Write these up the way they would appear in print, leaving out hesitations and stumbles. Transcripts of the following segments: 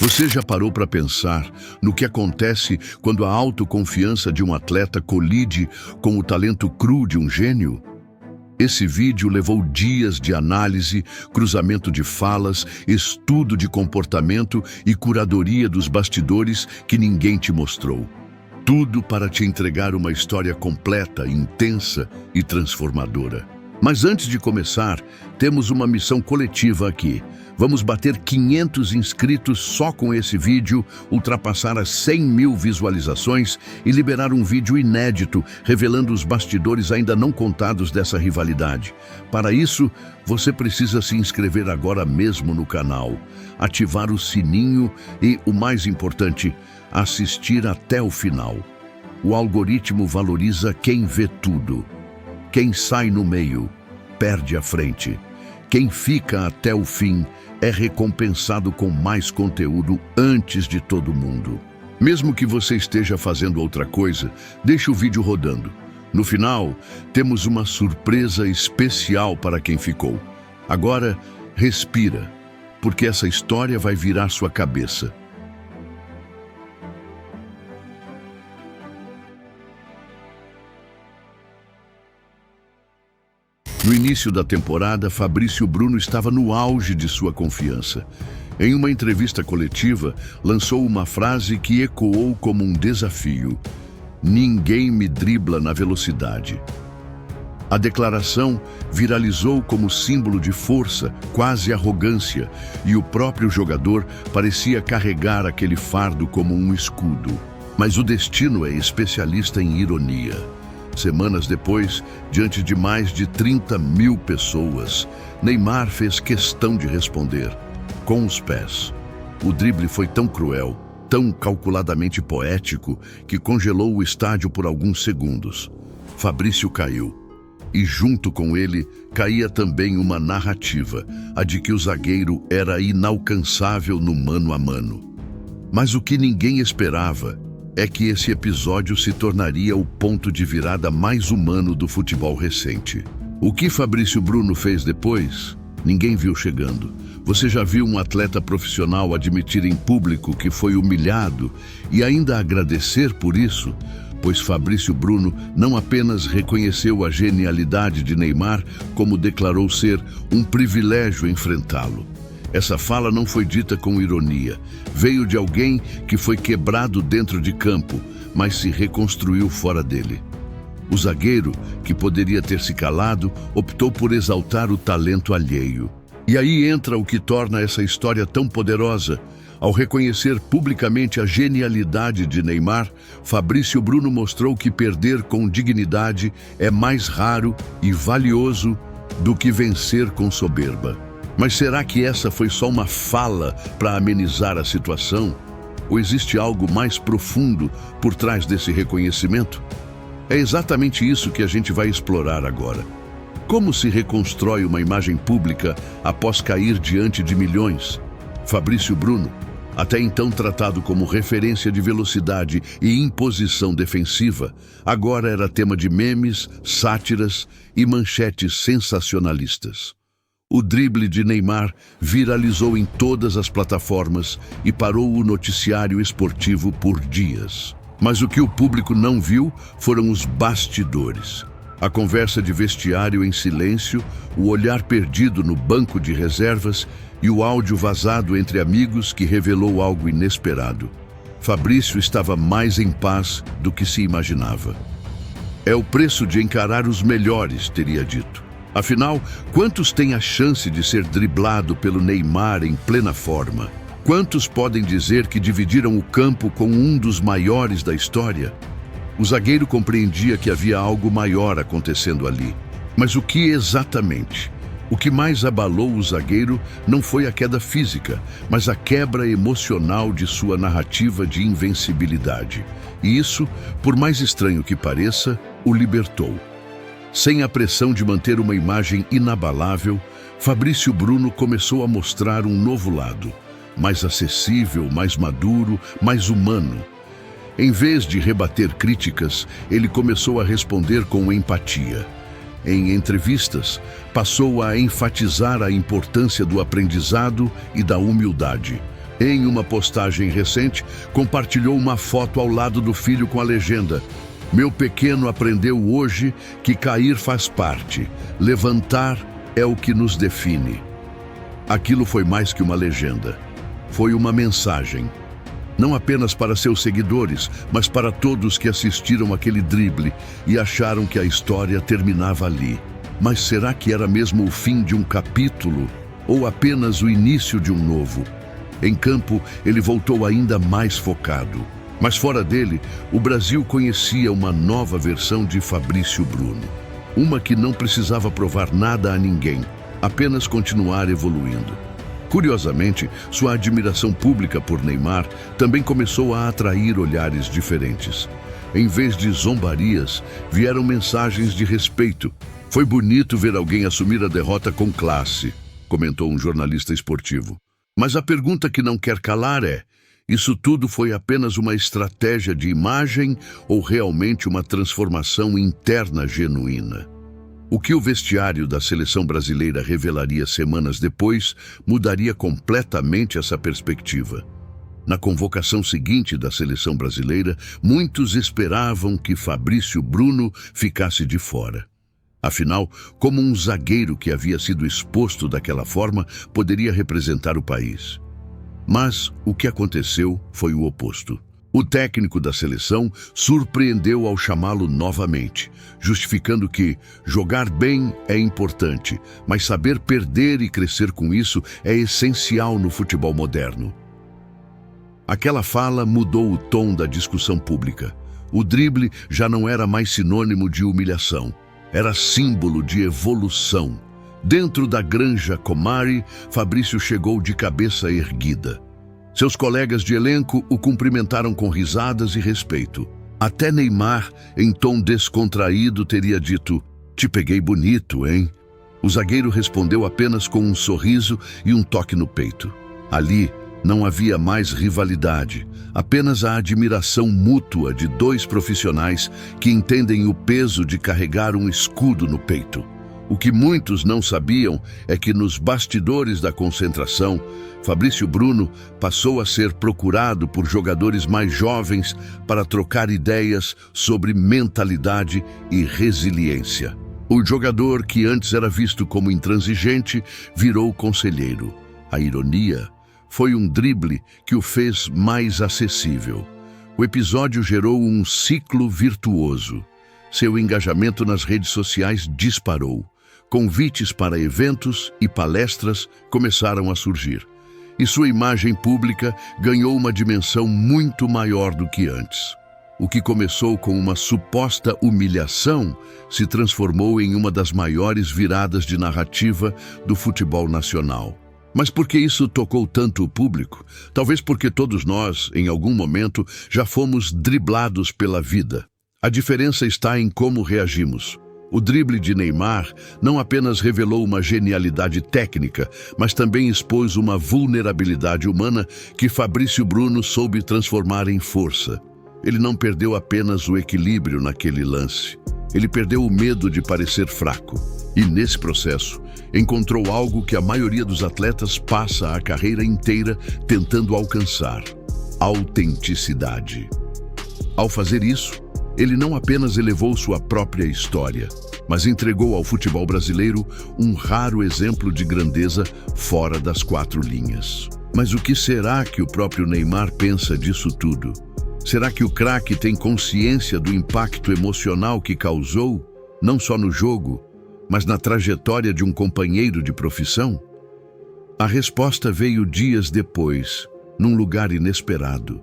Você já parou para pensar no que acontece quando a autoconfiança de um atleta colide com o talento cru de um gênio? Esse vídeo levou dias de análise, cruzamento de falas, estudo de comportamento e curadoria dos bastidores que ninguém te mostrou. Tudo para te entregar uma história completa, intensa e transformadora. Mas antes de começar, temos uma missão coletiva aqui. Vamos bater 500 inscritos só com esse vídeo, ultrapassar as 100 mil visualizações e liberar um vídeo inédito, revelando os bastidores ainda não contados dessa rivalidade. Para isso, você precisa se inscrever agora mesmo no canal, ativar o sininho e, o mais importante, assistir até o final. O algoritmo valoriza quem vê tudo. Quem sai no meio, perde a frente. Quem fica até o fim é recompensado com mais conteúdo antes de todo mundo. Mesmo que você esteja fazendo outra coisa, deixe o vídeo rodando. No final, temos uma surpresa especial para quem ficou. Agora, respira, porque essa história vai virar sua cabeça. No início da temporada, Fabrício Bruno estava no auge de sua confiança. Em uma entrevista coletiva, lançou uma frase que ecoou como um desafio: "Ninguém me dribla na velocidade". A declaração viralizou como símbolo de força, quase arrogância, e o próprio jogador parecia carregar aquele fardo como um escudo. Mas o destino é especialista em ironia. Semanas depois, diante de mais de 30 mil pessoas, Neymar fez questão de responder, com os pés. O drible foi tão cruel, tão calculadamente poético, que congelou o estádio por alguns segundos. Fabrício caiu. E junto com ele, caía também uma narrativa, a de que o zagueiro era inalcançável no mano a mano. Mas o que ninguém esperava é que esse episódio se tornaria o ponto de virada mais humano do futebol recente. O que Fabrício Bruno fez depois, ninguém viu chegando. Você já viu um atleta profissional admitir em público que foi humilhado e ainda agradecer por isso? Pois Fabrício Bruno não apenas reconheceu a genialidade de Neymar, como declarou ser um privilégio enfrentá-lo. Essa fala não foi dita com ironia. Veio de alguém que foi quebrado dentro de campo, mas se reconstruiu fora dele. O zagueiro, que poderia ter se calado, optou por exaltar o talento alheio. E aí entra o que torna essa história tão poderosa. Ao reconhecer publicamente a genialidade de Neymar, Fabrício Bruno mostrou que perder com dignidade é mais raro e valioso do que vencer com soberba. Mas será que essa foi só uma fala para amenizar a situação? Ou existe algo mais profundo por trás desse reconhecimento? É exatamente isso que a gente vai explorar agora. Como se reconstrói uma imagem pública após cair diante de milhões? Fabrício Bruno, até então tratado como referência de velocidade e imposição defensiva, agora era tema de memes, sátiras e manchetes sensacionalistas. O drible de Neymar viralizou em todas as plataformas e parou o noticiário esportivo por dias. Mas o que o público não viu foram os bastidores. A conversa de vestiário em silêncio, o olhar perdido no banco de reservas e o áudio vazado entre amigos que revelou algo inesperado. Fabrício estava mais em paz do que se imaginava. É o preço de encarar os melhores, teria dito. Afinal, quantos têm a chance de ser driblado pelo Neymar em plena forma? Quantos podem dizer que dividiram o campo com um dos maiores da história? O zagueiro compreendia que havia algo maior acontecendo ali. Mas o que exatamente? O que mais abalou o zagueiro não foi a queda física, mas a quebra emocional de sua narrativa de invencibilidade. E isso, por mais estranho que pareça, o libertou. Sem a pressão de manter uma imagem inabalável, Fabrício Bruno começou a mostrar um novo lado, mais acessível, mais maduro, mais humano. Em vez de rebater críticas, ele começou a responder com empatia. Em entrevistas, passou a enfatizar a importância do aprendizado e da humildade, Em uma postagem recente, compartilhou uma foto ao lado do filho com a legenda: "Meu pequeno aprendeu hoje que cair faz parte. Levantar é o que nos define." Aquilo foi mais que uma legenda. Foi uma mensagem. Não apenas para seus seguidores, mas para todos que assistiram aquele drible e acharam que a história terminava ali. Mas será que era mesmo o fim de um capítulo ou apenas o início de um novo? Em campo, ele voltou ainda mais focado. Mas fora dele, o Brasil conhecia uma nova versão de Fabrício Bruno. Uma que não precisava provar nada a ninguém, apenas continuar evoluindo. Curiosamente, sua admiração pública por Neymar também começou a atrair olhares diferentes. Em vez de zombarias, vieram mensagens de respeito. "Foi bonito ver alguém assumir a derrota com classe", comentou um jornalista esportivo. Mas a pergunta que não quer calar é: isso tudo foi apenas uma estratégia de imagem ou realmente uma transformação interna genuína? O que o vestiário da seleção brasileira revelaria semanas depois mudaria completamente essa perspectiva. Na convocação seguinte da seleção brasileira, muitos esperavam que Fabrício Bruno ficasse de fora. Afinal, como um zagueiro que havia sido exposto daquela forma poderia representar o país? Mas o que aconteceu foi o oposto. O técnico da seleção surpreendeu ao chamá-lo novamente, justificando que jogar bem é importante, mas saber perder e crescer com isso é essencial no futebol moderno. Aquela fala mudou o tom da discussão pública. O drible já não era mais sinônimo de humilhação, era símbolo de evolução. Dentro da Granja Comari, Fabrício chegou de cabeça erguida. Seus colegas de elenco o cumprimentaram com risadas e respeito. Até Neymar, em tom descontraído, teria dito: "Te peguei bonito, hein?" O zagueiro respondeu apenas com um sorriso e um toque no peito. Ali não havia mais rivalidade, apenas a admiração mútua de dois profissionais que entendem o peso de carregar um escudo no peito. O que muitos não sabiam é que nos bastidores da concentração, Fabrício Bruno passou a ser procurado por jogadores mais jovens para trocar ideias sobre mentalidade e resiliência. O jogador que antes era visto como intransigente virou conselheiro. A ironia foi um drible que o fez mais acessível. O episódio gerou um ciclo virtuoso. Seu engajamento nas redes sociais disparou. Convites para eventos e palestras começaram a surgir. E sua imagem pública ganhou uma dimensão muito maior do que antes. O que começou com uma suposta humilhação se transformou em uma das maiores viradas de narrativa do futebol nacional. Mas por que isso tocou tanto o público? Talvez porque todos nós, em algum momento, já fomos driblados pela vida. A diferença está em como reagimos. O drible de Neymar não apenas revelou uma genialidade técnica, mas também expôs uma vulnerabilidade humana que Fabrício Bruno soube transformar em força. Ele não perdeu apenas o equilíbrio naquele lance. Ele perdeu o medo de parecer fraco. E, nesse processo, encontrou algo que a maioria dos atletas passa a carreira inteira tentando alcançar: autenticidade. Ao fazer isso, ele não apenas elevou sua própria história, mas entregou ao futebol brasileiro um raro exemplo de grandeza fora das quatro linhas. Mas o que será que o próprio Neymar pensa disso tudo? Será que o craque tem consciência do impacto emocional que causou, não só no jogo, mas na trajetória de um companheiro de profissão? A resposta veio dias depois, num lugar inesperado.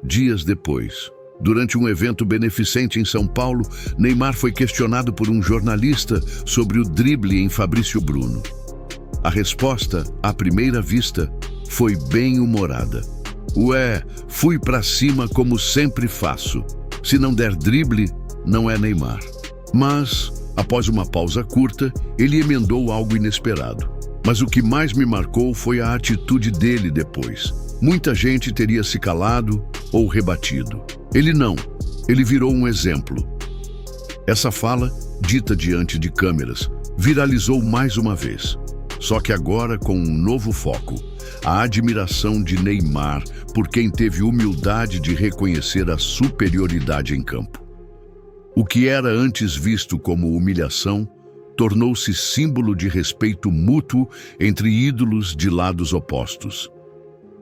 Dias depois, durante um evento beneficente em São Paulo, Neymar foi questionado por um jornalista sobre o drible em Fabrício Bruno. A resposta, à primeira vista, foi bem-humorada. "Ué, fui pra cima como sempre faço. Se não der drible, não é Neymar." Mas, após uma pausa curta, ele emendou algo inesperado. "Mas o que mais me marcou foi a atitude dele depois. Muita gente teria se calado ou rebatido. Ele não. Ele virou um exemplo." Essa fala, dita diante de câmeras, viralizou mais uma vez. Só que agora com um novo foco. a admiração de Neymar por quem teve humildade de reconhecer a superioridade em campo. O que era antes visto como humilhação tornou-se símbolo de respeito mútuo entre ídolos de lados opostos.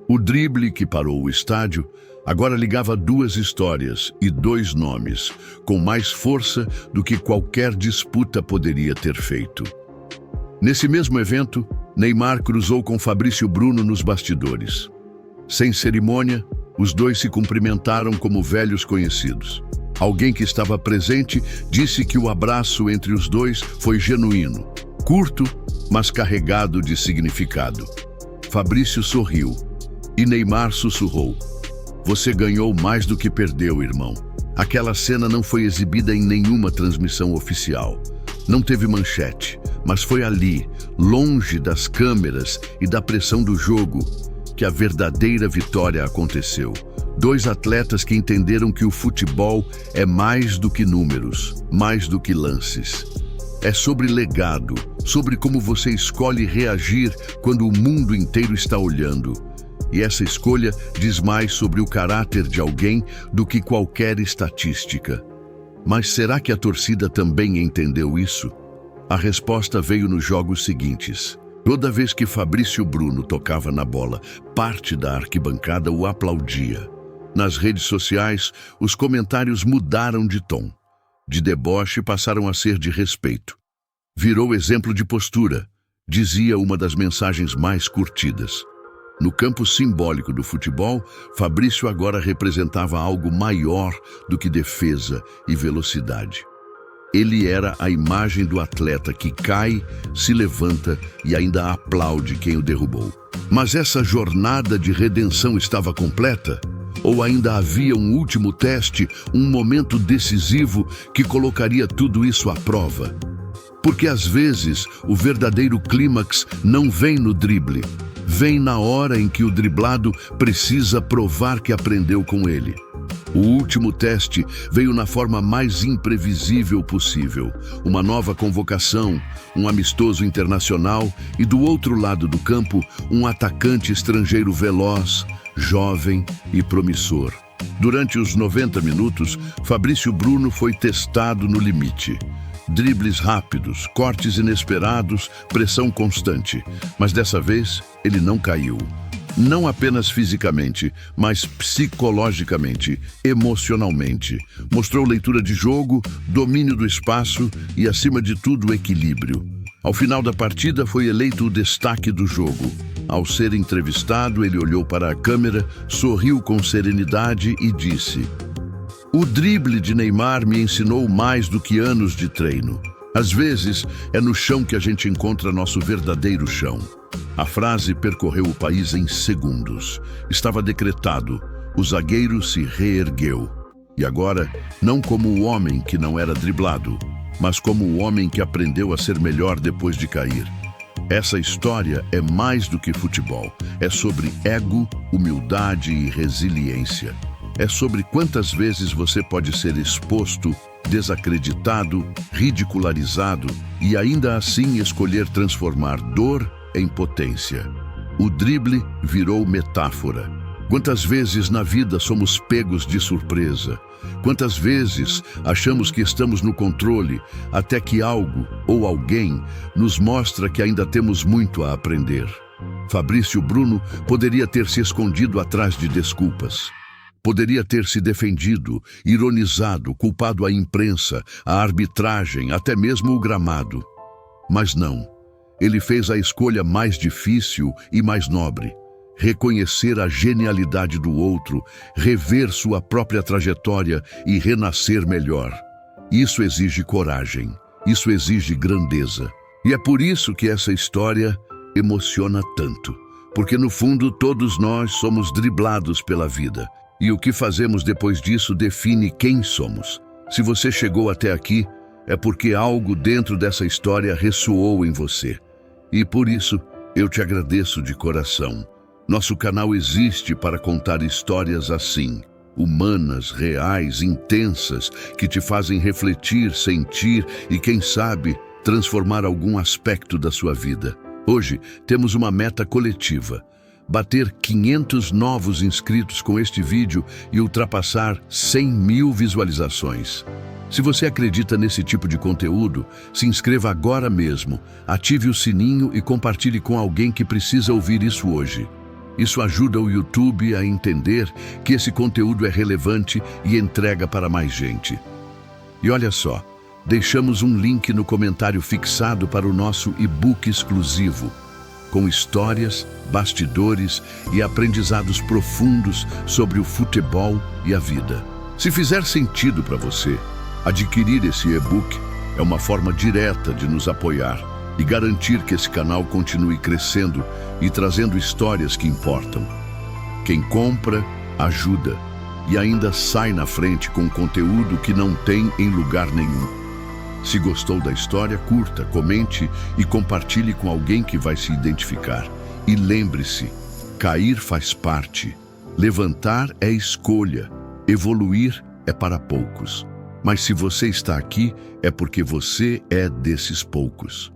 O drible que parou o estádio agora ligava duas histórias e dois nomes, com mais força do que qualquer disputa poderia ter feito. Nesse mesmo evento, Neymar cruzou com Fabrício Bruno nos bastidores. Sem cerimônia, os dois se cumprimentaram como velhos conhecidos. Alguém que estava presente disse que o abraço entre os dois foi genuíno, curto, mas carregado de significado. Fabrício sorriu e Neymar sussurrou: "Você ganhou mais do que perdeu, irmão." Aquela cena não foi exibida em nenhuma transmissão oficial. Não teve manchete, mas foi ali, longe das câmeras e da pressão do jogo, que a verdadeira vitória aconteceu. Dois atletas que entenderam que o futebol é mais do que números, mais do que lances. É sobre legado, sobre como você escolhe reagir quando o mundo inteiro está olhando. E essa escolha diz mais sobre o caráter de alguém do que qualquer estatística. Mas será que a torcida também entendeu isso? A resposta veio nos jogos seguintes. Toda vez que Fabrício Bruno tocava na bola, parte da arquibancada o aplaudia. Nas redes sociais, os comentários mudaram de tom. De deboche passaram a ser de respeito. Virou exemplo de postura, dizia uma das mensagens mais curtidas. No campo simbólico do futebol, Fabrício agora representava algo maior do que defesa e velocidade. Ele era a imagem do atleta que cai, se levanta e ainda aplaude quem o derrubou. Mas essa jornada de redenção estava completa? Ou ainda havia um último teste, um momento decisivo que colocaria tudo isso à prova? Porque às vezes o verdadeiro clímax não vem no drible, vem na hora em que o driblado precisa provar que aprendeu com ele. O último teste veio na forma mais imprevisível possível. Uma nova convocação, um amistoso internacional e, do outro lado do campo, um atacante estrangeiro veloz, jovem e promissor. Durante os 90 minutos, Fabrício Bruno foi testado no limite. Dribles rápidos, cortes inesperados, pressão constante. Mas dessa vez, ele não caiu. Não apenas fisicamente, mas psicologicamente, emocionalmente. Mostrou leitura de jogo, domínio do espaço e, acima de tudo, equilíbrio. Ao final da partida, foi eleito o destaque do jogo. Ao ser entrevistado, ele olhou para a câmera, sorriu com serenidade e disse: "O drible de Neymar me ensinou mais do que anos de treino. Às vezes, é no chão que a gente encontra nosso verdadeiro chão." A frase percorreu o país em segundos. Estava decretado. O zagueiro se reergueu. E agora, não como o homem que não era driblado, mas como o homem que aprendeu a ser melhor depois de cair. Essa história é mais do que futebol. É sobre ego, humildade e resiliência. É sobre quantas vezes você pode ser exposto, desacreditado, ridicularizado e ainda assim escolher transformar dor em potência. O drible virou metáfora. Quantas vezes na vida somos pegos de surpresa? Quantas vezes achamos que estamos no controle, até que algo ou alguém nos mostra que ainda temos muito a aprender? Fabrício Bruno poderia ter se escondido atrás de desculpas. Poderia ter se defendido, ironizado, culpado a imprensa, a arbitragem, até mesmo o gramado. Mas não. Ele fez a escolha mais difícil e mais nobre. Reconhecer a genialidade do outro, rever sua própria trajetória e renascer melhor. Isso exige coragem, isso exige grandeza. E é por isso que essa história emociona tanto. Porque no fundo todos nós somos driblados pela vida. E o que fazemos depois disso define quem somos. Se você chegou até aqui, é porque algo dentro dessa história ressoou em você. E por isso, eu te agradeço de coração. Nosso canal existe para contar histórias assim, humanas, reais, intensas, que te fazem refletir, sentir e, quem sabe, transformar algum aspecto da sua vida. Hoje, temos uma meta coletiva: bater 500 novos inscritos com este vídeo e ultrapassar 100 mil visualizações. Se você acredita nesse tipo de conteúdo, se inscreva agora mesmo, ative o sininho e compartilhe com alguém que precisa ouvir isso hoje. Isso ajuda o YouTube a entender que esse conteúdo é relevante e entrega para mais gente. E olha só, deixamos um link no comentário fixado para o nosso e-book exclusivo, com histórias, bastidores e aprendizados profundos sobre o futebol e a vida. Se fizer sentido para você, adquirir esse e-book é uma forma direta de nos apoiar e garantir que esse canal continue crescendo e trazendo histórias que importam. Quem compra, ajuda e ainda sai na frente com conteúdo que não tem em lugar nenhum. Se gostou da história, curta, comente e compartilhe com alguém que vai se identificar. E lembre-se, cair faz parte, levantar é escolha, evoluir é para poucos. Mas se você está aqui, é porque você é desses poucos.